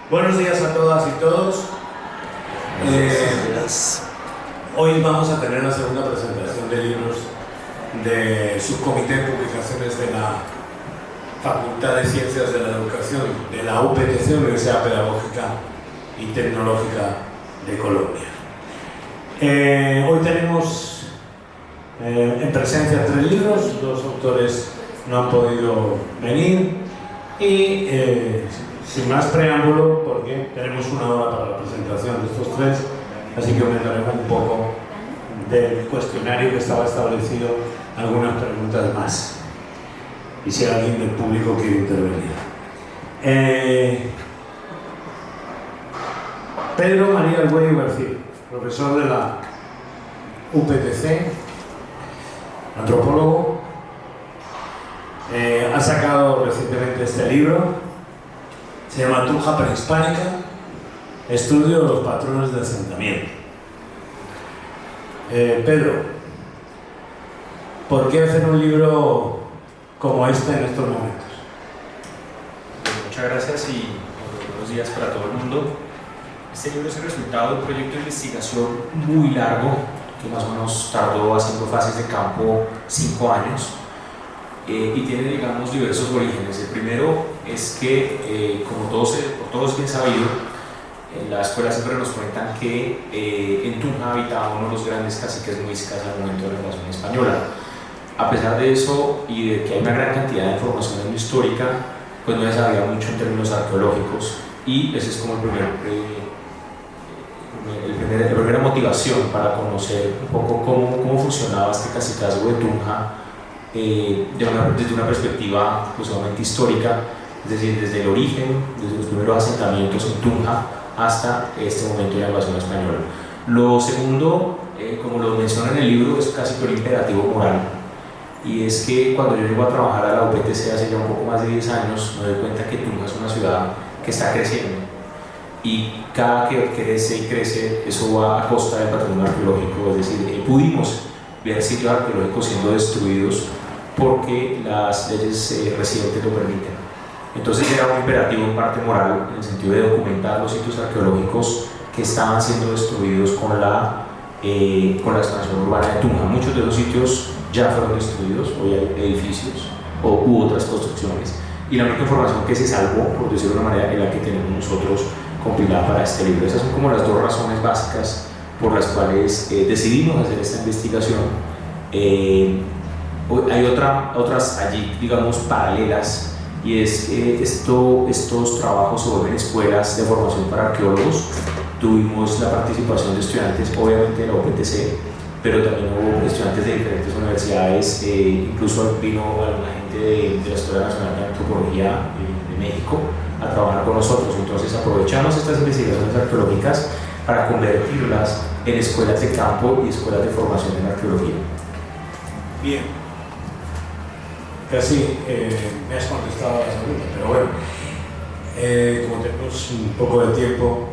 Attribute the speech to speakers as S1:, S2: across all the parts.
S1: Buenos días a todas y todos. Hoy vamos a tener la segunda presentación de libros del Subcomité de Publicaciones de la Facultad de Ciencias de la Educación de la UPTC, Universidad Pedagógica y Tecnológica de Colombia. Hoy tenemos en presencia 3 libros, 2 autores no han podido venir y sin más preámbulo, porque tenemos 1 hora para la presentación de estos 3, así que aumentaremos un poco del cuestionario que estaba establecido, algunas preguntas más, y si alguien del público quiere intervenir. Pedro María Arguello García, profesor de la UPTC, antropólogo, ha sacado recientemente este libro. Se llama Tunja Prehispánica, estudio de los patrones de asentamiento. Pedro, ¿por qué hacer un libro como este en estos momentos?
S2: Muchas gracias y buenos días para todo el mundo. Este libro es el resultado de un proyecto de investigación muy largo, que más o menos tardó haciendo fases de campo 5 años. Y tiene, digamos, diversos orígenes. El primero es que, como por todos bien sabido, en la escuela siempre nos cuentan que en Tunja habitaba uno de los grandes caciques muiscas al momento de la invasión española. A pesar de eso y de que hay una gran cantidad de información en lo histórica, pues no se sabía mucho en términos arqueológicos, y ese es como la primera motivación para conocer un poco cómo funcionaba este cacicazgo de Tunja desde una perspectiva sumamente histórica, es decir, desde el origen, desde los primeros asentamientos en Tunja hasta este momento de la invasión española. Lo segundo, como lo menciona en el libro, es casi que un imperativo moral, y es que cuando yo llego a trabajar a la UPTC hace ya un poco más de 10 años, me doy cuenta que Tunja es una ciudad que está creciendo, y cada que crece y crece, eso va a costa del patrimonio arqueológico, es decir, pudimos ver sitios arqueológicos siendo destruidos porque las leyes residentes lo permiten. Entonces era un imperativo en parte moral, en el sentido de documentar los sitios arqueológicos que estaban siendo destruidos con la expansión urbana de Tunja. Muchos de los sitios ya fueron destruidos, hoy hay edificios u otras construcciones, y la única información que se salvó, por decirlo de una manera, es la que tenemos nosotros compilada para este libro. Esas son como las 2 razones básicas por las cuales decidimos hacer esta investigación. Hay otras allí, digamos, paralelas, y es que estos trabajos se vuelven escuelas de formación para arqueólogos. Tuvimos la participación de estudiantes, obviamente de la UPTC, pero también hubo estudiantes de diferentes universidades, incluso vino alguna gente de la Escuela Nacional de Antropología de México a trabajar con nosotros. Entonces aprovechamos estas investigaciones arqueológicas para convertirlas en escuelas de campo y escuelas de formación en arqueología.
S1: Bien. Casi me has contestado a la segunda, pero bueno, como tenemos un poco de tiempo,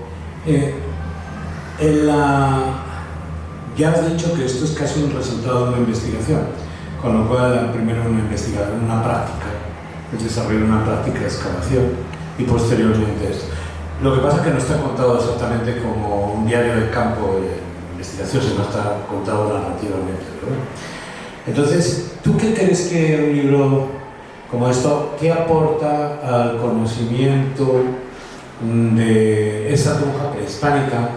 S1: ya has dicho que esto es casi un resultado de una investigación, con lo cual primero una investigación, una práctica, es desarrollar una práctica de excavación y posteriormente esto. Lo que pasa es que no está contado exactamente como un diario de campo de investigación, sino está contado narrativamente, ¿no? Entonces, ¿tú qué crees que un libro como esto, qué aporta al conocimiento de esa Tunja prehispánica,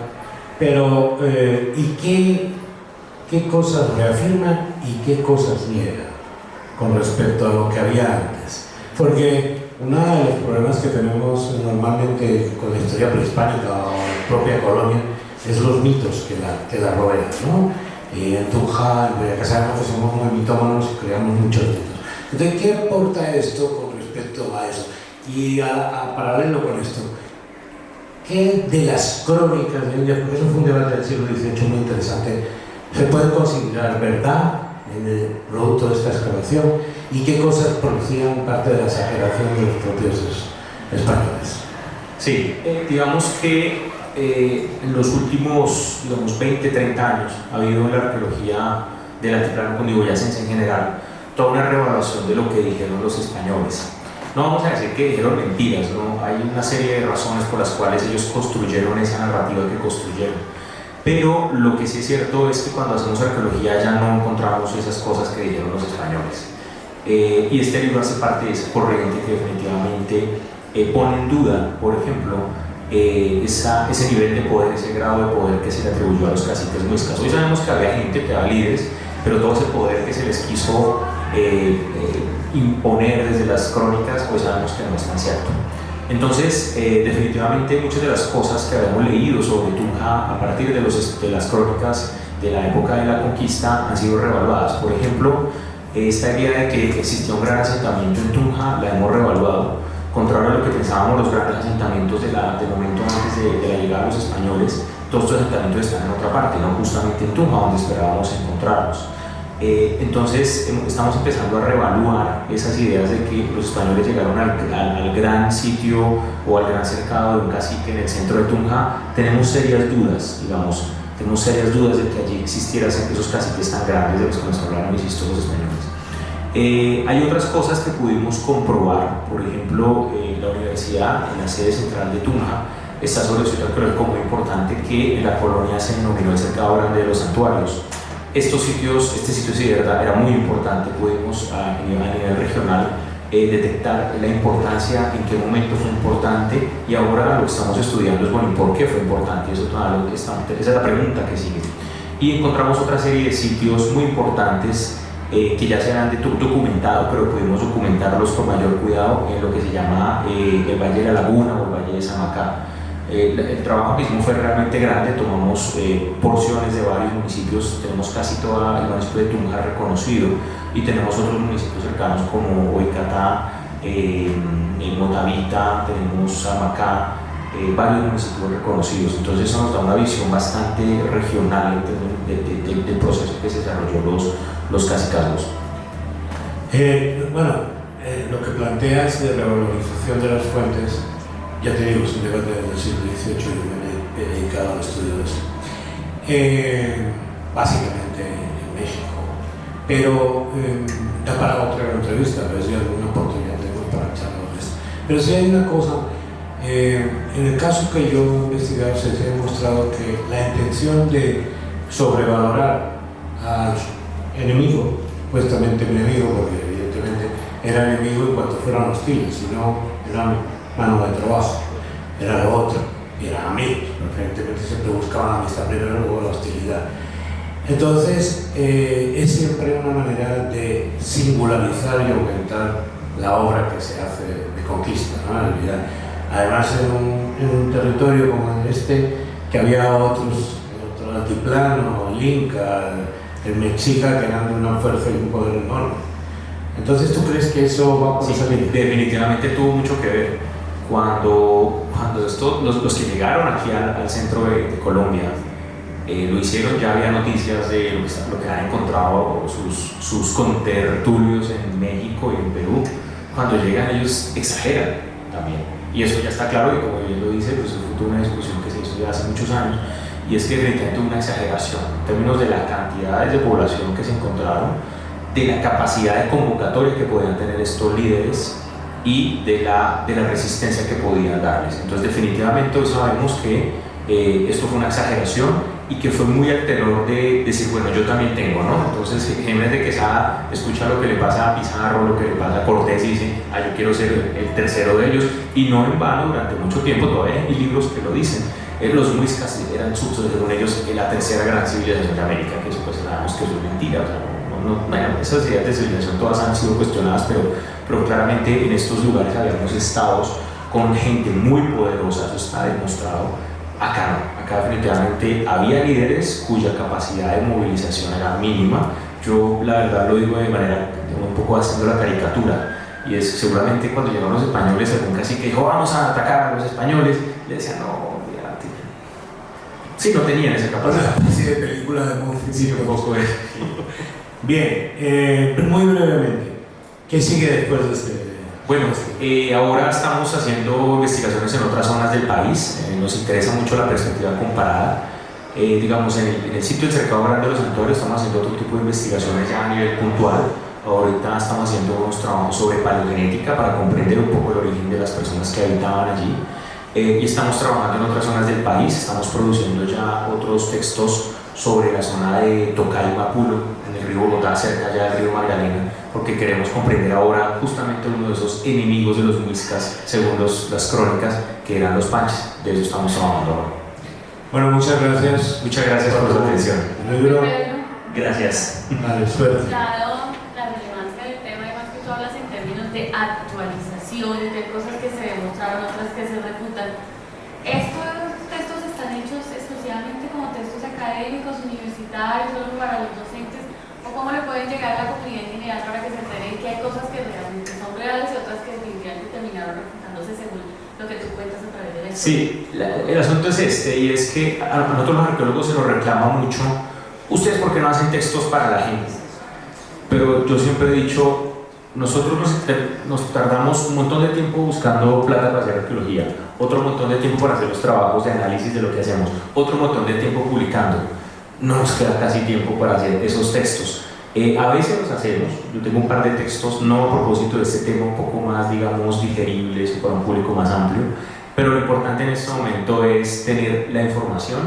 S1: pero y qué cosas reafirma y qué cosas niega con respecto a lo que había antes? Porque uno de los problemas que tenemos normalmente con la historia prehispánica o la propia colonia es los mitos que la rodean, ¿no? Y en Tunja, ya que sabemos que somos muy mitómanos y creamos muchos mitos. Entonces, ¿qué aporta esto con respecto a eso? Y a paralelo con esto, ¿qué de las crónicas de India, porque eso fue un debate del siglo XVIII muy interesante, se puede considerar verdad en el producto de esta excavación, y qué cosas producían parte de la exageración de los propios españoles?
S2: Sí, digamos que en los últimos 20, 30 años ha habido en la arqueología del altiplano cundiboyacense en general toda una reevaluación de lo que dijeron los españoles. no vamos a decir que dijeron mentiras, ¿no? Hay una serie de razones por las cuales ellos construyeron esa narrativa que construyeron. Pero lo que sí es cierto es que cuando hacemos arqueología ya no encontramos esas cosas que dijeron los españoles. Y este libro hace parte de esa corriente que definitivamente pone en duda, por ejemplo, ese nivel de poder, ese grado de poder que se le atribuyó a los caciques muiscas. Hoy sabemos que había gente, que había líderes, pero todo ese poder que se les quiso imponer desde las crónicas, pues sabemos que no es tan cierto. Entonces, definitivamente muchas de las cosas que habíamos leído sobre Tunja a partir de las crónicas de la época de la conquista han sido revaluadas. Por ejemplo, esta idea de que existía un gran asentamiento en Tunja la hemos revaluado, contrario a lo que pensábamos los grandes asentamientos del momento antes de la llegada de los españoles. Todos estos asentamientos están en otra parte, no justamente en Tunja, donde esperábamos encontrarlos. Entonces estamos empezando a reevaluar esas ideas de que los españoles llegaron al gran sitio o al gran cercado de un cacique en el centro de Tunja. Tenemos serias dudas, digamos, tenemos serias dudas de que allí existieran esos caciques tan grandes de los que nos hablaron, insisto, los españoles. Hay otras cosas que pudimos comprobar, por ejemplo, la universidad en la sede central de Tunja está sobre un sitio arqueológico muy importante que en la colonia se denominó el cercado grande de los santuarios. Este sitio sí de verdad era muy importante, pudimos a nivel regional detectar la importancia, en qué momento fue importante, y ahora lo que estamos estudiando es, bueno, ¿por qué fue importante? Esa es la pregunta que sigue. Y encontramos otra serie de sitios muy importantes que ya se han documentado, pero pudimos documentarlos con mayor cuidado en lo que se llama el Valle de la Laguna o el Valle de Samacá. El trabajo que hicimos fue realmente grande, tomamos porciones de varios municipios, tenemos casi todo el municipio de Tunja reconocido y tenemos otros municipios cercanos como Boicatá, Motavita, tenemos Samacá, varios municipios reconocidos. Entonces eso nos da una visión bastante regional del proceso que se desarrolló los cacicazgos.
S1: Lo que planteas de revalorización de las fuentes, ya te digo, es un debate del siglo XVIII y me he dedicado al estudio de eso. Básicamente en México. Pero da para otra entrevista, a ver si alguna oportunidad tengo para charlar de esto. Pero sí hay una cosa, en el caso que yo he investigado se ha demostrado que la intención de sobrevalorar al enemigo, supuestamente enemigo, porque evidentemente era enemigo en cuanto fueran hostiles, sino eran mano de trabajo, era lo otro, y eran amigos, preferentemente siempre buscaban la amistad primero, luego la hostilidad. Entonces, es siempre una manera de singularizar y aumentar la obra que se hace de conquista, ¿no? Además, en un territorio como este, que había otro altiplano, el Inca, el Mexica, que eran de una fuerza y un poder enorme. Entonces, ¿tú crees que eso va por esa línea?
S2: Definitivamente tuvo mucho que ver. Cuando los que llegaron aquí al centro de Colombia lo hicieron, ya había noticias de lo que han encontrado sus contertulios en México y en Perú. Cuando llegan ellos exageran también, y eso ya está claro, y como bien lo dice, pues fue una discusión que se hizo ya hace muchos años, y es que definitivamente una exageración en términos de las cantidades de población que se encontraron, de la capacidad de convocatoria que podían tener estos líderes y de la resistencia que podían darles. Entonces definitivamente hoy sabemos que esto fue una exageración y que fue muy al tenor de decir, bueno, yo también tengo, ¿no? Entonces Jiménez de Quesada escucha lo que le pasa a Pizarro, lo que le pasa a Cortés y dice, yo quiero ser el tercero de ellos, y no en vano durante mucho tiempo todavía hay libros que lo dicen. Los muiscas eran según ellos la tercera gran civilización de América, que eso pues sabemos que eso es mentira, o sea, esas ideas de civilización todas han sido cuestionadas, pero claramente en estos lugares habíamos estados con gente muy poderosa, eso está demostrado. Acá no, acá definitivamente había líderes cuya capacidad de movilización era mínima. Yo la verdad lo digo de manera un poco haciendo la caricatura, y es seguramente cuando llegaron los españoles algún cacique dijo vamos a atacar a los españoles, le decían no, mira, sí, no tenían esa capacidad.
S1: Una especie de película de monstruos.
S2: Sí, un poco es.
S1: Bien, muy brevemente, ¿qué sigue después de este?
S2: Bueno, ahora estamos haciendo investigaciones en otras zonas del país, nos interesa mucho la perspectiva comparada. Digamos, en el sitio del Cercado Grande de los Santuarios estamos haciendo otro tipo de investigaciones ya a nivel puntual. Ahorita estamos haciendo unos trabajos sobre paleogenética para comprender un poco el origen de las personas que habitaban allí. Y estamos trabajando en otras zonas del país, estamos produciendo ya otros textos sobre la zona de Tocay y Mapulo, en el río Bogotá, cerca ya del río Magdalena, porque queremos comprender ahora justamente uno de esos enemigos de los muiscas, según las crónicas, que eran los panches. De eso estamos trabajando ahora.
S1: Bueno, muchas gracias.
S2: Muchas gracias por su atención. Gracias.
S1: Vale, suerte.
S3: Dado la relevancia del tema y más que tú hablas en términos de actualización, de cosas que se demostraron, otras que se refutan, ¿estos textos están hechos exclusivamente como textos académicos, universitarios, solo para los docentes? ¿O cómo le pueden llegar a la comunidad en general para que se enteren que hay cosas que realmente son reales y otras que definitivamente terminaron refutándose según lo que tú cuentas a través de la historia?
S2: Sí, el asunto es este, y es que a nosotros los arqueólogos se nos reclama mucho: ustedes por qué no hacen textos para la gente. Pero yo siempre he dicho, nosotros nos tardamos un montón de tiempo buscando plata para hacer arqueología, otro montón de tiempo para hacer los trabajos de análisis de lo que hacemos, otro montón de tiempo publicando. No nos queda casi tiempo para hacer esos textos. A veces los hacemos. Yo tengo un par de textos, no a propósito de este tema, un poco más, digamos, digeribles para un público más amplio, pero lo importante en este momento es tener la información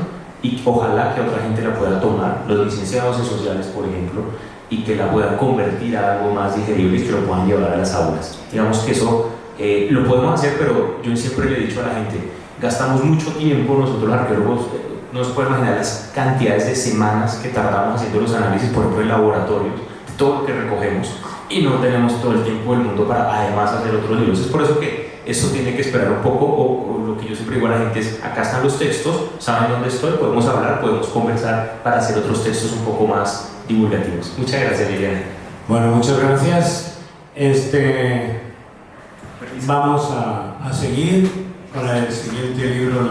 S2: y ojalá que otra gente la pueda tomar, los licenciados en sociales, por ejemplo, y que la puedan convertir a algo más digerible y que lo puedan llevar a las aulas. Digamos que eso lo podemos hacer, pero yo siempre le he dicho a la gente, gastamos mucho tiempo nosotros los arqueólogos. No se pueden imaginar las cantidades de semanas que tardamos haciendo los análisis, por ejemplo, en laboratorios, de todo lo que recogemos, y no tenemos todo el tiempo del mundo para además hacer otros libros. Es por eso que eso tiene que esperar un poco, o lo que yo siempre digo a la gente es: acá están los textos, saben dónde estoy, podemos hablar, podemos conversar para hacer otros textos un poco más divulgativos. Muchas gracias, Liliana.
S1: Bueno, muchas gracias. Vamos a seguir. Para el siguiente libro,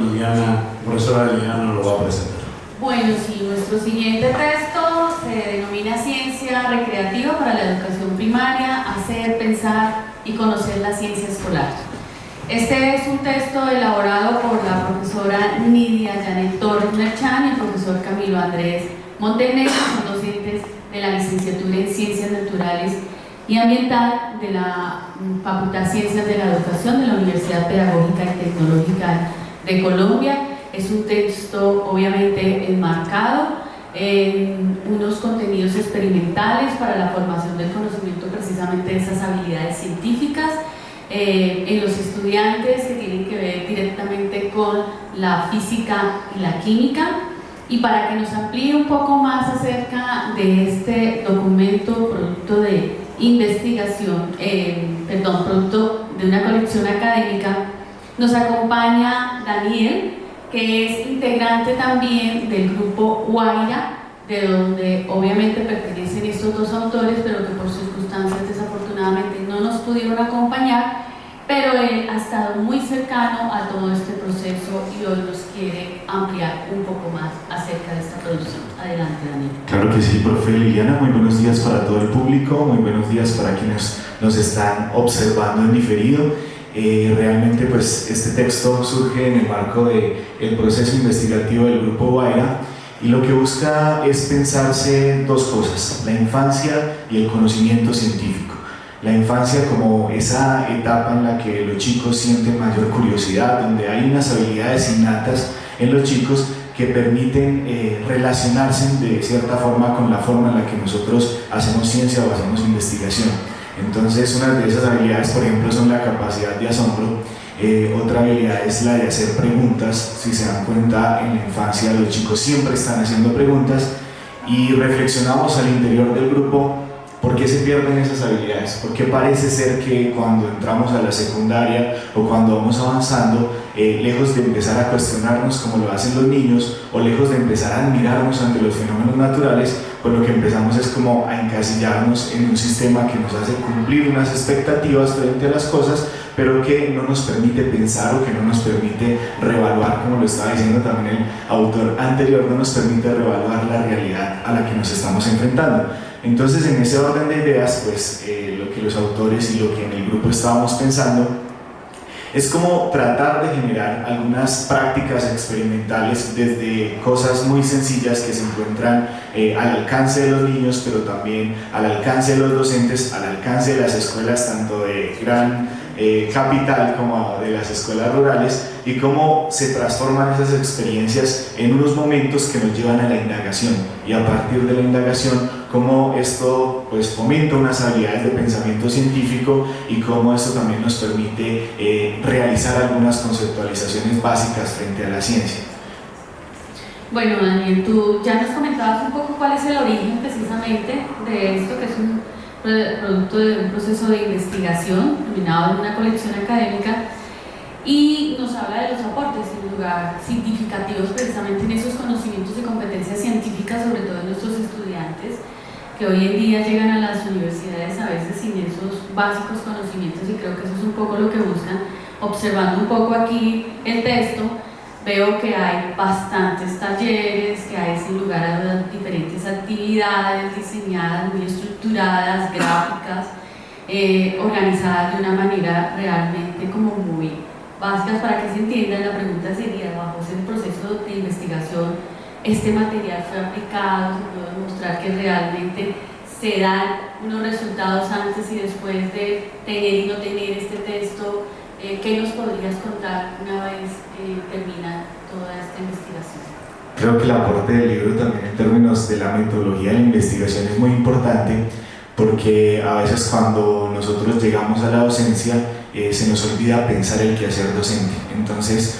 S1: profesora Liliana nos lo va a presentar.
S3: Bueno, sí, nuestro siguiente texto se denomina Ciencia Recreativa para la Educación Primaria, hacer, pensar y conocer la ciencia escolar. Este es un texto elaborado por la profesora Nidia Janet Torres Merchán y el profesor Camilo Andrés Montenegro, son docentes de la licenciatura en Ciencias Naturales y Ambiental de la Facultad de Ciencias de la Educación de la Universidad Pedagógica y Tecnológica de Colombia. Es un texto obviamente enmarcado en unos contenidos experimentales para la formación del conocimiento precisamente de esas habilidades científicas en los estudiantes que tienen que ver directamente con la física y la química. Y para que nos amplíe un poco más acerca de este documento producto de investigación, producto de una colección académica, nos acompaña Daniel, que es integrante también del grupo Guaira, de donde obviamente pertenecen estos dos autores, pero que por circunstancias desafortunadamente no nos pudieron acompañar, pero él ha estado muy cercano a todo este proceso y hoy nos quiere ampliar un poco más acerca de esta producción. Adelante, Daniel.
S4: Claro que sí, profe Liliana. Muy buenos días para todo el público, muy buenos días para quienes nos están observando en diferido. Realmente pues este texto surge en el marco del proceso investigativo del Grupo Guaira y lo que busca es pensarse dos cosas: la infancia y el conocimiento científico. La infancia como esa etapa en la que los chicos sienten mayor curiosidad, donde hay unas habilidades innatas en los chicos que permiten relacionarse de cierta forma con la forma en la que nosotros hacemos ciencia o hacemos investigación. Entonces, una de esas habilidades, por ejemplo, son la capacidad de asombro. Otra habilidad es la de hacer preguntas. Si se dan cuenta, en la infancia los chicos siempre están haciendo preguntas y reflexionamos al interior del grupo. ¿Por qué se pierden esas habilidades? Porque parece ser que cuando entramos a la secundaria o cuando vamos avanzando, lejos de empezar a cuestionarnos como lo hacen los niños o lejos de empezar a admirarnos ante los fenómenos naturales, pues lo que empezamos es como a encasillarnos en un sistema que nos hace cumplir unas expectativas frente a las cosas, pero que no nos permite pensar o que no nos permite reevaluar, como lo estaba diciendo también el autor anterior, no nos permite reevaluar la realidad a la que nos estamos enfrentando. Entonces, en ese orden de ideas, pues lo que los autores y lo que en el grupo estábamos pensando Es como tratar de generar algunas prácticas experimentales desde cosas muy sencillas que se encuentran al alcance de los niños, pero también al alcance de los docentes, al alcance de las escuelas, tanto de gran capital como de las escuelas rurales, y cómo se transforman esas experiencias en unos momentos que nos llevan a la indagación, y a partir de la indagación cómo esto pues fomenta unas habilidades de pensamiento científico y cómo esto también nos permite realizar algunas conceptualizaciones básicas frente a la ciencia.
S3: Bueno, Daniel, tú ya nos comentabas un poco cuál es el origen precisamente de esto, que es un producto de un proceso de investigación terminado en una colección académica, y nos habla de los aportes, sin lugar, significativos precisamente en esos conocimientos y competencias científicas, sobre todo en nuestros estudiantes, que hoy en día llegan a las universidades a veces sin esos básicos conocimientos, y creo que eso es un poco lo que buscan. Observando un poco aquí el texto, veo que hay bastantes talleres, que hay sin lugar a dudas diferentes actividades diseñadas, muy estructuradas, gráficas, organizadas de una manera realmente como muy básicas para que se entienda. La pregunta sería, bajo ese proceso de investigación, ¿este material fue aplicado? ¿Se puede demostrar que realmente se dan unos resultados antes y después de tener y no tener este texto? ¿Qué nos podrías contar una vez termina toda esta investigación?
S4: Creo que el aporte del libro también en términos de la metodología de la investigación es muy importante, porque a veces cuando nosotros llegamos a la docencia se nos olvida pensar el quehacer docente. Entonces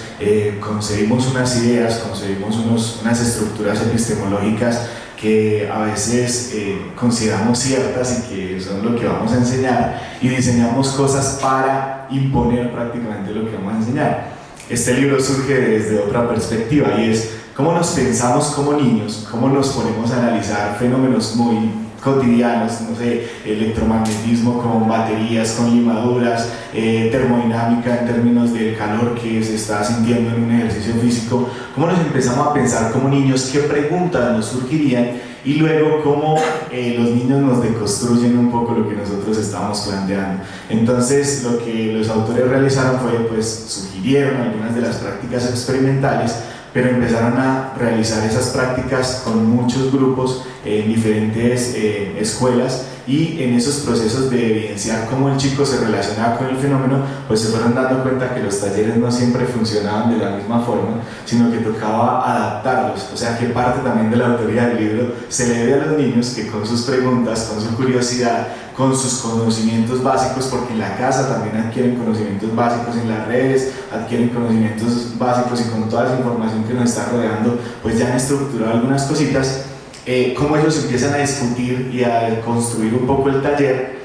S4: concebimos unas ideas, concebimos unas estructuras epistemológicas que a veces consideramos ciertas y que son lo que vamos a enseñar, y diseñamos cosas para imponer prácticamente lo que vamos a enseñar. Este libro surge desde otra perspectiva, y es cómo nos pensamos como niños, cómo nos ponemos a analizar fenómenos muy cotidianos, no sé, electromagnetismo con baterías, con limaduras, termodinámica en términos del calor que se está sintiendo en un ejercicio físico, cómo nos empezamos a pensar como niños, qué preguntas nos surgirían, y luego cómo los niños nos deconstruyen un poco lo que nosotros estábamos planteando. Entonces lo que los autores realizaron fue, pues sugirieron algunas de las prácticas experimentales, pero empezaron a realizar esas prácticas con muchos grupos en diferentes escuelas, y en esos procesos de evidenciar cómo el chico se relacionaba con el fenómeno, pues se fueron dando cuenta que los talleres no siempre funcionaban de la misma forma, sino que tocaba adaptarlos. O sea que parte también de la autoría del libro se le debe a los niños que con sus preguntas, con su curiosidad, con sus conocimientos básicos, porque en la casa también adquieren conocimientos básicos, en las redes adquieren conocimientos básicos, y con toda esa información que nos está rodeando, pues ya han estructurado algunas cositas, cómo ellos empiezan a discutir y a construir un poco el taller,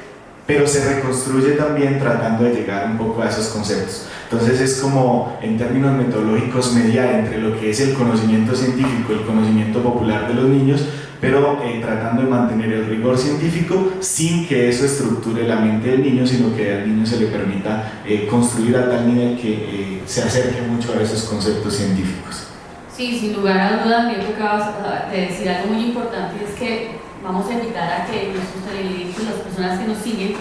S4: pero se reconstruye también tratando de llegar un poco a esos conceptos. Entonces es como, en términos metodológicos, mediar entre lo que es el conocimiento científico, el conocimiento popular de los niños, pero tratando de mantener el rigor científico sin que eso estructure la mente del niño, sino que al niño se le permita construir a tal nivel que se acerque mucho a esos conceptos científicos.
S3: Sí, sin lugar a dudas, me tocaba de decir algo muy importante, y es que vamos a invitar a que nuestros televidentes, las personas que nos siguen,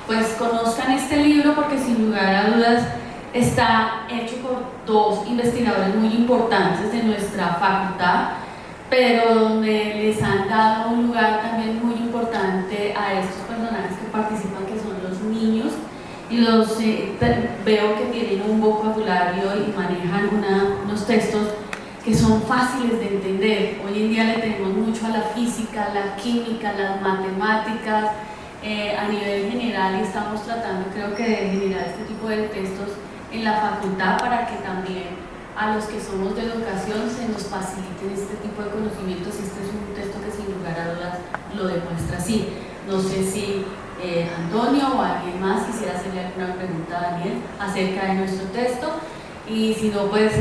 S3: pues conozcan este libro, porque sin lugar a dudas está hecho por dos investigadores muy importantes de nuestra facultad, pero donde les han dado un lugar también muy importante a estos personajes que participan, que son los niños, y los veo que tienen un vocabulario y manejan unos textos que son fáciles de entender. Hoy en día le tenemos mucho a la física, la química, las matemáticas, a nivel general, y estamos tratando, creo que, de generar este tipo de textos en la facultad para que también a los que somos de educación se nos faciliten este tipo de conocimientos. Este es un texto que sin lugar a dudas lo demuestra así. No sé si Antonio o alguien más quisiera hacerle alguna pregunta a Daniel acerca de nuestro texto, y si no, pues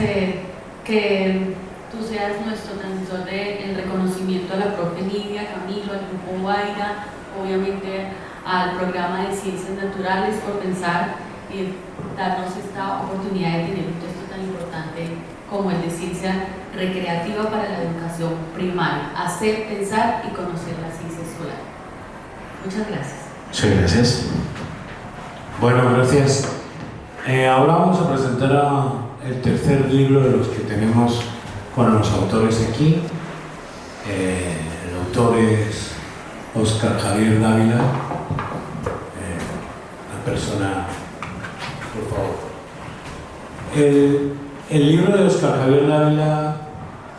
S3: que tú seas nuestro transmisor del reconocimiento a la profe Nidia, Camilo, al grupo Guaira, obviamente al programa de Ciencias Naturales, por pensar y darnos esta oportunidad de tener un texto tan importante como el de Ciencia Recreativa para la Educación Primaria, hacer, pensar y conocer la ciencia escolar. Muchas gracias.
S4: Muchas gracias.
S1: Bueno, gracias Ahora vamos a presentar el tercer libro de los que tenemos con los autores aquí. El autor es Óscar Javier Dávila. La persona, por favor. El libro de Óscar Javier Dávila,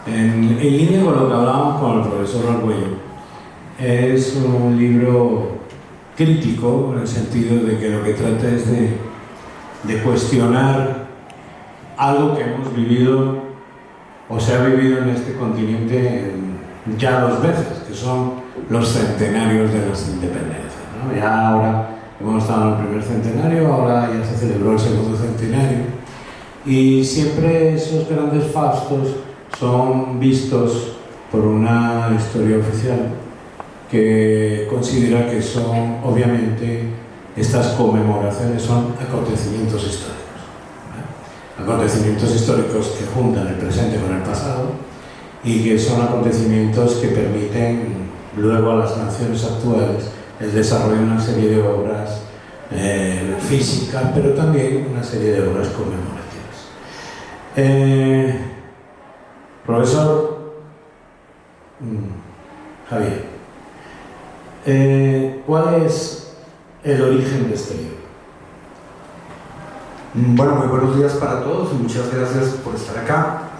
S1: en línea con lo que hablábamos con el profesor Argüello, es un libro crítico en el sentido de que lo que trata es de cuestionar algo que hemos vivido o se ha vivido en este continente ya 2 veces, que son los centenarios de las independencias, ¿no? Ya ahora hemos estado en el primer centenario, ahora ya se celebró el segundo centenario, y siempre esos grandes fastos son vistos por una historia oficial que considera que son, obviamente, estas conmemoraciones son acontecimientos históricos, ¿eh? Acontecimientos históricos que juntan el presente con el pasado y que son acontecimientos que permiten luego a las naciones actuales el desarrollo de una serie de obras físicas, pero también una serie de obras conmemorativas. Profesor Javier, ¿cuál es el origen de este libro?
S5: Bueno, muy buenos días para todos y muchas gracias por estar acá,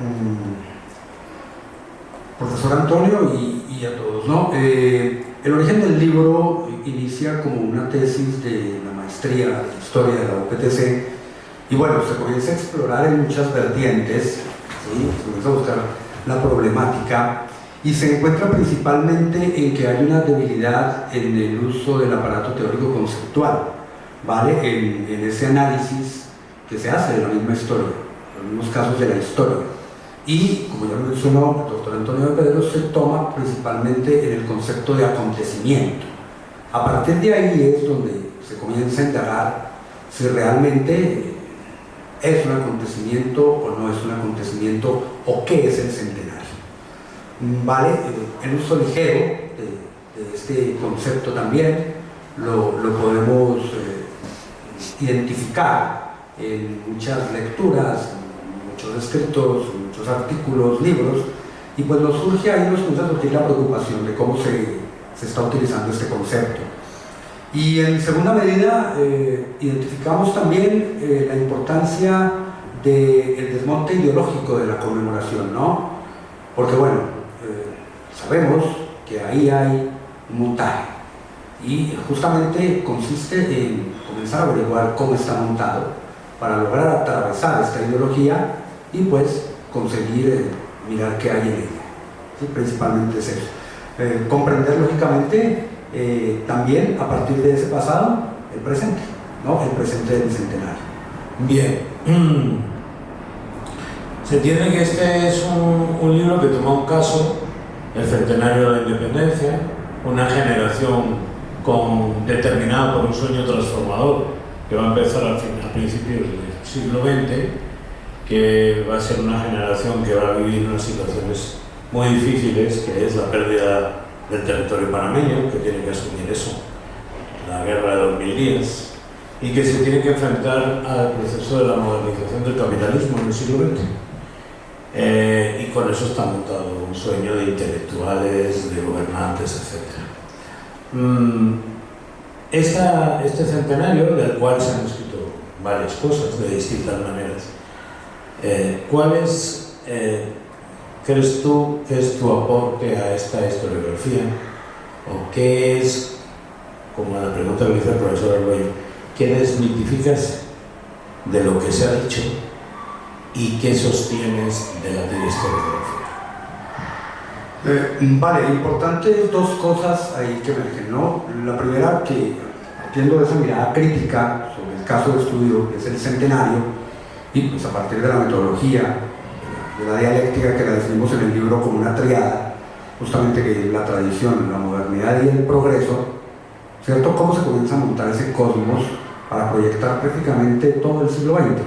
S5: profesor Antonio y a todos, ¿no? El origen del libro inicia como una tesis de la maestría de Historia de la UPTC. Y bueno, se comienza a explorar en muchas vertientes, ¿sí? Se comienza a buscar la problemática y se encuentra principalmente en que hay una debilidad en el uso del aparato teórico conceptual, ¿vale? En ese análisis que se hace de la misma historia, los mismos casos de la historia. Y, como ya lo mencionó el doctor Antonio de Pedro, se toma principalmente en el concepto de acontecimiento. A partir de ahí es donde se comienza a indagar si realmente es un acontecimiento o no es un acontecimiento, o qué es el centenario. ¿Vale? El uso ligero de este concepto también lo podemos identificar en muchas lecturas, muchos escritos, muchos artículos, libros, y pues nos surge ahí, nos comienza a surgir la preocupación de cómo se está utilizando este concepto. Y en segunda medida, identificamos también la importancia del desmonte ideológico de la conmemoración, ¿no? Porque bueno, sabemos que ahí hay un montaje y justamente consiste en comenzar a averiguar cómo está montado para lograr atravesar esta ideología y pues conseguir mirar qué hay en ella, ¿sí? Principalmente es eso. Comprender lógicamente también a partir de ese pasado el presente, ¿no? El presente del centenario.
S1: Bien, se entiende que este es un libro que toma un caso, el centenario de la independencia, una generación determinada por un sueño transformador que va a empezar a principios del siglo XX, que va a ser una generación que va a vivir unas situaciones muy difíciles, que es la pérdida del territorio panameño, que tiene que asumir eso, la guerra de 2000 días, y que se tiene que enfrentar al proceso de la modernización del capitalismo en el siglo XX. Y con eso está montado un sueño de intelectuales, de gobernantes, etc. Este centenario, del cual se han escrito varias cosas de distintas maneras, ¿cuál es, crees tú, que es tu aporte a esta historiografía? ¿O qué es, como la pregunta que hizo el profesor Argüello, qué desmitificas de lo que se ha dicho y qué sostienes de la historiografía?
S5: Vale, importantes dos cosas ahí que emergen, ¿no? La primera, que partiendo de esa mirada crítica sobre el caso de estudio, que es el centenario, y pues a partir de la metodología, de la dialéctica que la definimos en el libro como una triada, justamente que es la tradición, la modernidad y el progreso, ¿cierto? ¿Cómo se comienza a montar ese cosmos para proyectar prácticamente todo el siglo XX?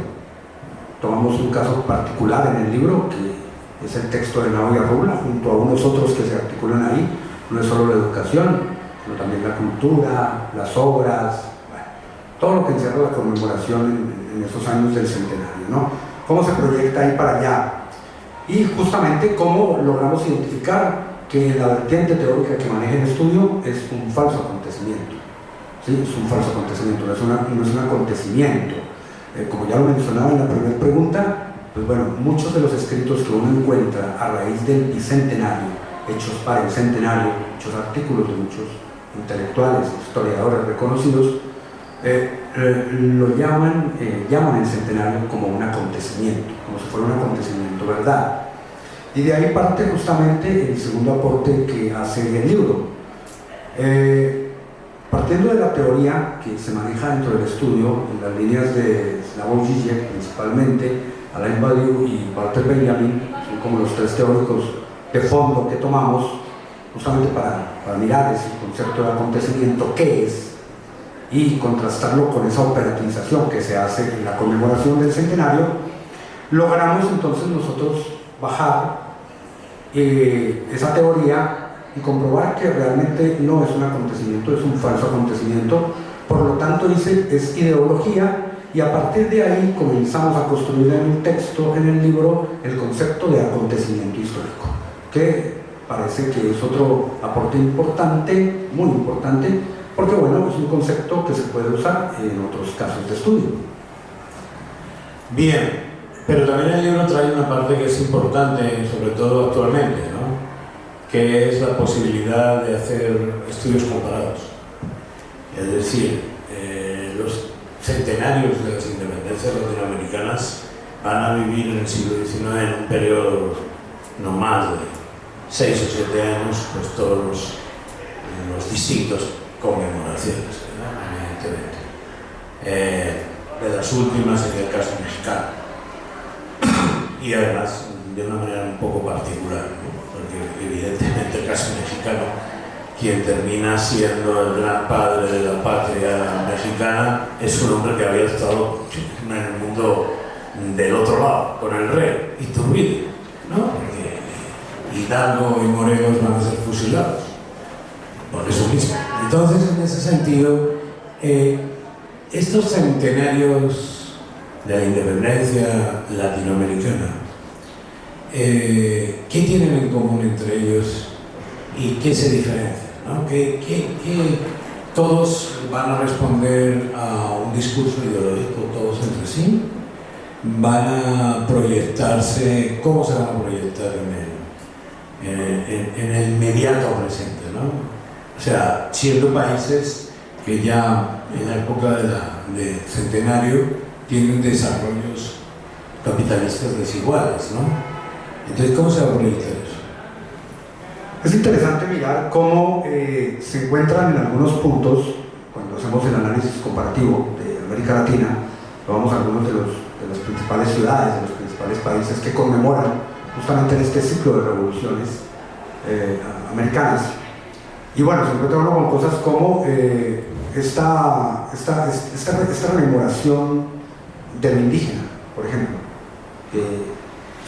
S5: Tomamos un caso particular en el libro, que es el texto de Nao y Arrula, junto a unos otros que se articulan ahí. No es solo la educación, sino también la cultura, las obras, bueno, todo lo que encierra la conmemoración en esos años del centenario, ¿no? Cómo se proyecta ahí para allá y justamente cómo logramos identificar que la vertiente teórica que maneja el estudio es un falso acontecimiento, ¿sí? Es un falso acontecimiento, no es un acontecimiento. Como ya lo mencionaba en la primera pregunta, pues bueno, muchos de los escritos que uno encuentra a raíz del bicentenario, hechos para el centenario, muchos artículos de muchos intelectuales, historiadores reconocidos, lo llaman el centenario como un acontecimiento, como si fuera un acontecimiento, ¿verdad? Y de ahí parte justamente el segundo aporte que hace el libro. Partiendo de la teoría que se maneja dentro del estudio, en las líneas de Slavoj Žižek principalmente, Alain Badiou y Walter Benjamin, son como los tres teóricos de fondo que tomamos justamente para mirar ese concepto de acontecimiento, qué es, y contrastarlo con esa operativización que se hace en la conmemoración del centenario. Logramos entonces nosotros bajar esa teoría y comprobar que realmente no es un acontecimiento, es un falso acontecimiento, por lo tanto es ideología, y a partir de ahí comenzamos a construir en un texto, en el libro, el concepto de acontecimiento histórico, que parece que es otro aporte importante, muy importante, porque bueno, es un concepto que se puede usar en otros casos de estudio.
S1: Bien, pero también el libro trae una parte que es importante, sobre todo actualmente, ¿no? Que es la posibilidad de hacer estudios comparados. Es decir, los centenarios de las independencias latinoamericanas van a vivir en el siglo XIX en un periodo no más de 6 o 7 años, pues todos los distintos conmemoraciones, ¿no? Evidentemente. De las últimas en el caso mexicano. Y además de una manera un poco particular, ¿no? Porque evidentemente el caso mexicano, quien termina siendo el gran padre de la patria mexicana, es un hombre que había estado en el mundo del otro lado, con el rey, Iturbide, ¿no? Porque Hidalgo y Morelos van a ser fusilados, por eso mismo. Entonces, en ese sentido, estos centenarios de la independencia latinoamericana, ¿qué tienen en común entre ellos y qué se diferencia, ¿no? ¿Qué todos van a responder a un discurso ideológico, todos entre sí? ¿Van a proyectarse? ¿Cómo se van a proyectar en el inmediato presente, ¿no? O sea, siendo países que ya en la época de centenario tienen desarrollos capitalistas desiguales, ¿no? Entonces, ¿cómo se va a proyectar eso?
S5: Es interesante mirar cómo se encuentran en algunos puntos, cuando hacemos el análisis comparativo de América Latina, tomamos algunos de las principales ciudades, de los principales países que conmemoran justamente en este ciclo de revoluciones americanas. Y bueno, se encuentra uno con cosas como esta rememoración de lo indígena, por ejemplo, que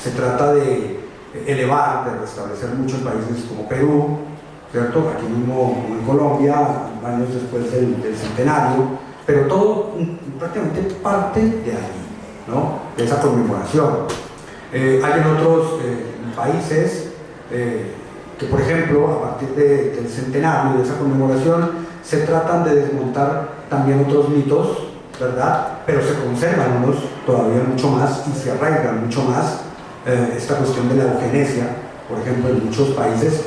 S5: se trata de elevar, de restablecer muchos países como Perú, ¿cierto? Aquí mismo en Colombia, años después del centenario, pero todo prácticamente parte de allí, ¿no? De esa conmemoración. Hay en otros países que, por ejemplo, a partir del centenario de esa conmemoración, se tratan de desmontar también otros mitos, ¿verdad? Pero se conservan unos todavía mucho más y se arraigan mucho más. Esta cuestión de la eugenesia, por ejemplo, en muchos países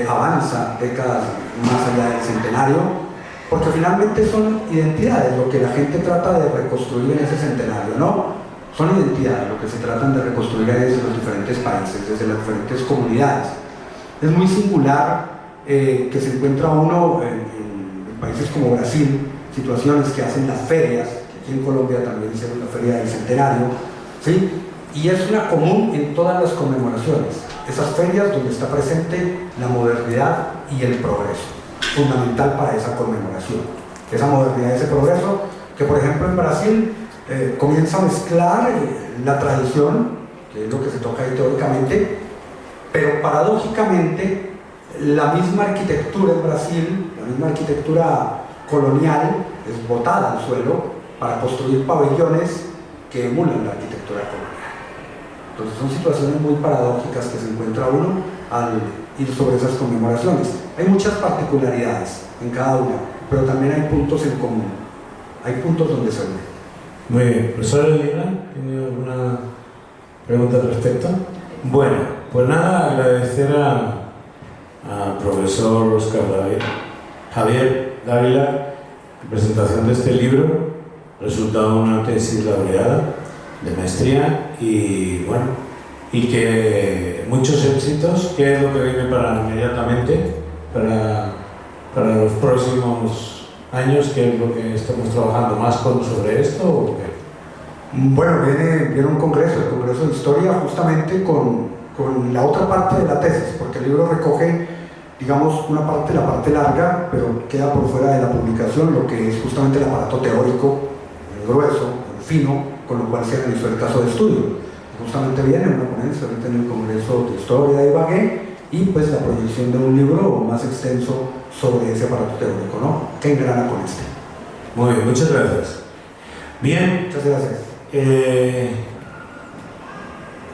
S5: avanza décadas más allá del centenario, porque finalmente son identidades lo que la gente trata de reconstruir en ese centenario, ¿no? Son identidades lo que se tratan de reconstruir desde los diferentes países, desde las diferentes comunidades. Es muy singular que se encuentra uno en países como Brasil, situaciones que hacen las ferias, que aquí en Colombia también hicieron la feria del centenario, ¿sí? Y es una común en todas las conmemoraciones, esas ferias donde está presente la modernidad y el progreso, fundamental para esa conmemoración. Esa modernidad y ese progreso, que por ejemplo en Brasil comienza a mezclar la tradición, que es lo que se toca ahí teóricamente, pero paradójicamente la misma arquitectura en Brasil, la misma arquitectura colonial es botada al suelo para construir pabellones que emulan la arquitectura colonial. Entonces son situaciones muy paradójicas que se encuentra uno al ir sobre esas conmemoraciones. Hay muchas particularidades en cada una, pero también hay puntos en común, hay puntos donde se unen.
S1: Muy bien, profesor Elena, ¿tiene alguna pregunta al respecto? Bueno, pues nada, agradecer al profesor Óscar Javier Dávila la presentación de este libro, resultado de una tesis laureada de maestría, y bueno, y que muchos éxitos. ¿Qué es lo que viene para inmediatamente, para los próximos años? ¿Qué es lo que estamos trabajando más sobre esto o qué?
S5: Bueno, viene un congreso, el Congreso de Historia, justamente con la otra parte de la tesis, porque el libro recoge, digamos, una parte, la parte larga, pero queda por fuera de la publicación lo que es justamente el aparato teórico, el grueso, el fino, con lo cual se realizó el caso de estudio. Justamente viene una ponencia ahorita en el Congreso de Historia de Ibagué, y pues la proyección de un libro más extenso sobre ese aparato teórico, ¿no? Que engrana con este.
S1: Muy bien, muchas gracias. Bien.
S5: Muchas gracias.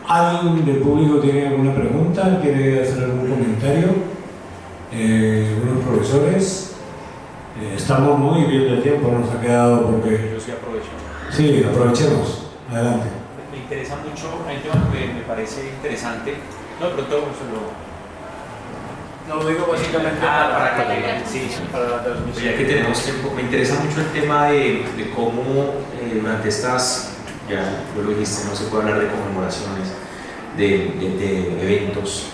S1: ¿Alguien del público tiene alguna pregunta? ¿Quiere hacer algún comentario? ¿Algunos profesores? Estamos muy bien de tiempo, nos ha quedado porque...
S2: Yo sí aprovecho.
S1: Sí, aprovechemos. Adelante.
S2: Me interesa mucho, hay un tema que me parece interesante. No, de pronto solo...
S1: No, lo digo básicamente
S2: para
S1: la transmisión.
S2: Ya que tenemos tiempo, me interesa mucho el tema de cómo durante estas, ya lo dijiste, no se puede hablar de conmemoraciones, de eventos,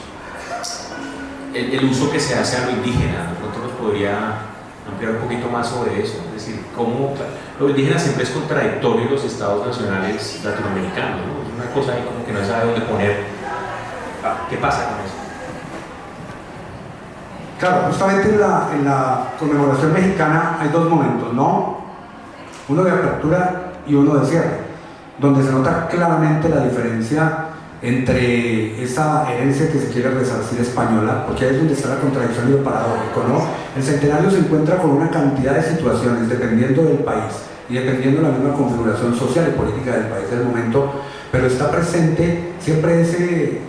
S2: el uso que se hace a lo indígena. De pronto nos podría ampliar un poquito más sobre eso, es decir, cómo lo indígena siempre es contradictorio en los estados nacionales latinoamericanos, ¿no? Es una cosa ahí como que no sabe dónde poner. ¿Qué pasa con eso?
S5: Claro, justamente en la conmemoración mexicana hay dos momentos, ¿no? Uno de apertura y uno de cierre, donde se nota claramente la diferencia entre esa herencia que se quiere resarcir española, porque ahí es donde está la contradicción y lo paradójico, ¿no? El centenario se encuentra con una cantidad de situaciones, dependiendo del país y dependiendo de la misma configuración social y política del país del momento, pero está presente siempre ese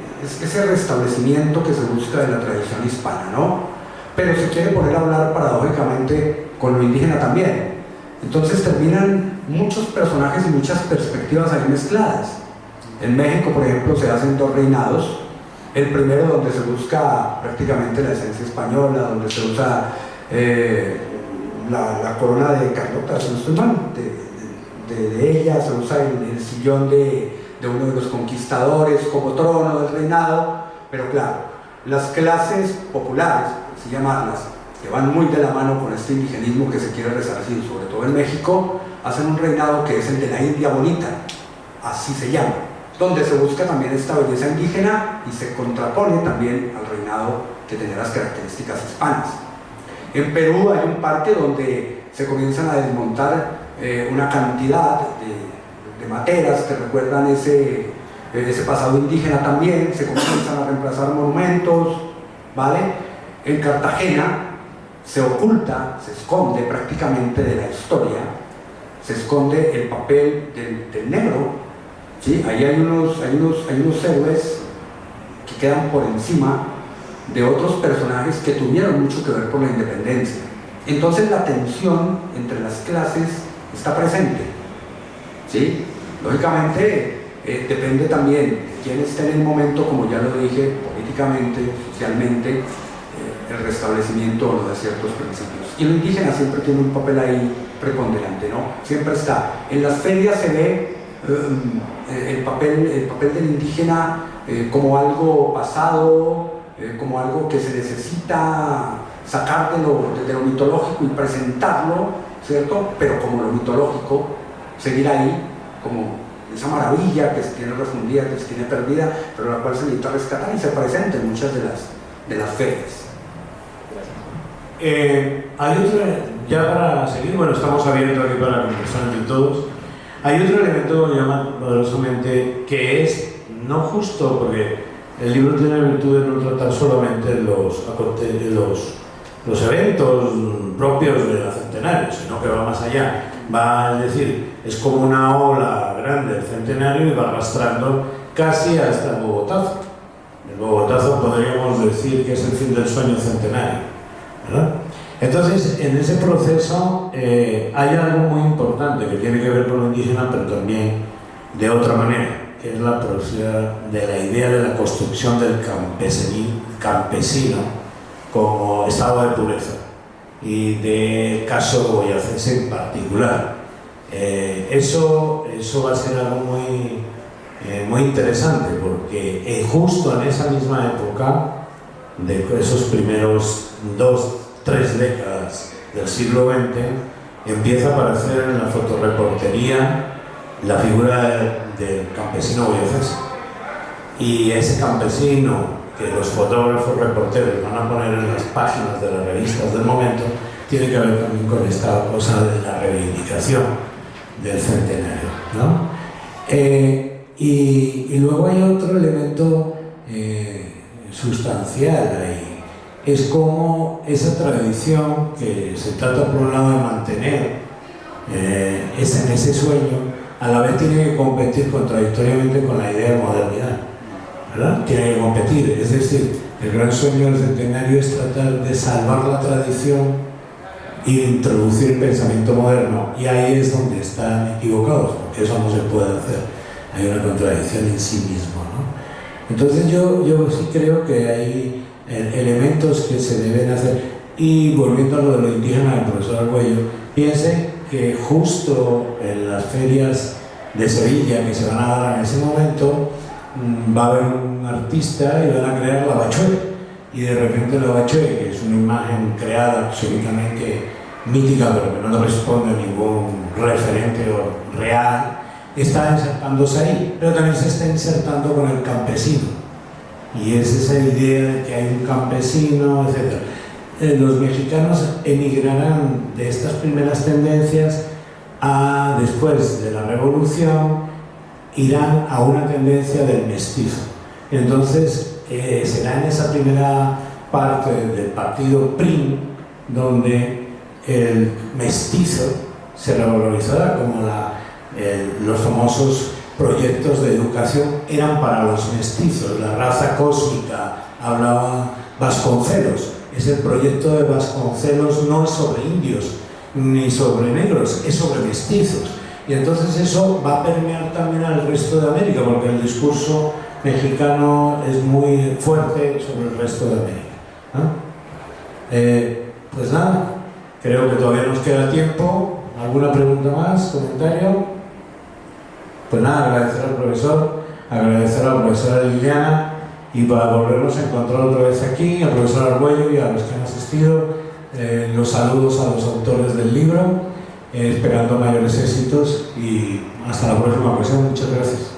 S5: restablecimiento que se busca de la tradición hispana, ¿no? Pero se quiere poner a hablar paradójicamente con lo indígena también. Entonces terminan muchos personajes y muchas perspectivas ahí mezcladas. En México, por ejemplo, se hacen dos reinados. El primero donde se busca prácticamente la esencia española, donde se usa la corona de Carlota, si no estoy mal, de ella, se usa el sillón de uno de los conquistadores como trono del reinado, pero claro, las clases populares, así llamarlas, que van muy de la mano con este indigenismo que se quiere resarcir, sobre todo en México, hacen un reinado que es el de la India Bonita, así se llama, donde se busca también esta belleza indígena y se contrapone también al reinado que tenía las características hispanas. En Perú hay un parque donde se comienzan a desmontar una cantidad de materas que recuerdan ese pasado indígena también, se comienzan a reemplazar monumentos, ¿vale? En Cartagena se oculta, se esconde prácticamente de la historia, se esconde el papel del negro, ¿sí? Ahí hay unos héroes que quedan por encima de otros personajes que tuvieron mucho que ver con la independencia. Entonces la tensión entre las clases está presente, ¿sí? Lógicamente depende también de quién esté en el momento, como ya lo dije, políticamente, socialmente, el restablecimiento o no de ciertos principios. Y lo indígena siempre tiene un papel ahí preponderante, ¿no? Siempre está. En las ferias se ve el papel del indígena como algo pasado, como algo que se necesita sacar de lo mitológico y presentarlo, ¿cierto? Pero como lo mitológico, seguir ahí como esa maravilla que se tiene refundida, que se tiene perdida, pero la cual se necesita rescatar y se presenta en muchas de las ferias.
S1: Hay otro, ya para seguir, bueno, estamos abiertos aquí para la conversación entre todos. Hay otro elemento que llama poderosamente, que es no justo, porque el libro tiene la virtud de no tratar solamente los los eventos propios de la Centenario, sino que va más allá. Va, es decir, es como una ola grande del Centenario y va arrastrando casi hasta el Bogotazo. El Bogotazo podríamos decir que es el fin del sueño centenario, ¿verdad? Entonces, en ese proceso hay algo muy importante que tiene que ver con lo indígena, pero también de otra manera, que es la proximidad de la idea de la construcción del campesino como estado de pureza y del caso boyacense en particular. Eso va a ser algo muy interesante, porque justo en esa misma época, de esos primeros 2-3 décadas del siglo XX, empieza a aparecer en la fotoreportería la figura del campesino boyacense. Y ese campesino que los fotógrafos reporteros van a poner en las páginas de las revistas del momento, tiene que ver también con esta cosa de la reivindicación del centenario, ¿no? Y luego hay otro elemento sustancial ahí, es como esa tradición que se trata por un lado de mantener en ese sueño, a la vez tiene que competir contradictoriamente con la idea de modernidad, ¿verdad? Tiene que competir, es decir, el gran sueño del centenario es tratar de salvar la tradición e introducir el pensamiento moderno, y ahí es donde están equivocados, porque eso no se puede hacer, hay una contradicción en sí mismo, ¿no? Entonces yo sí creo que hay elementos que se deben hacer. Y volviendo a lo de lo indígena del profesor Argüello, piense que justo en las ferias de Sevilla que se van a dar en ese momento, va a haber un artista y van a crear la Bachué, y de repente la Bachué, que es una imagen creada absolutamente mítica pero que no responde a ningún referente real, está insertándose ahí, pero también se está insertando con el campesino, y es esa idea de que hay un campesino, etc. Los mexicanos emigrarán de estas primeras tendencias a, después de la revolución, irán a una tendencia del mestizo. Entonces será en esa primera parte del partido PRI donde el mestizo se revalorizará, como los famosos proyectos de educación eran para los mestizos, la raza cósmica, hablaba Vasconcelos. Ese proyecto de Vasconcelos no es sobre indios ni sobre negros, es sobre mestizos. Y entonces eso va a permear también al resto de América, porque el discurso mexicano es muy fuerte sobre el resto de América, ¿no? Pues nada, creo que todavía nos queda tiempo. ¿Alguna pregunta más? ¿Comentario? Pues nada, agradecer al profesor, agradecer a la profesora Liliana, y para volvernos a encontrar otra vez aquí, al profesor Argüello y a los que han asistido, los saludos a los autores del libro, esperando mayores éxitos, y hasta la próxima ocasión. Muchas gracias.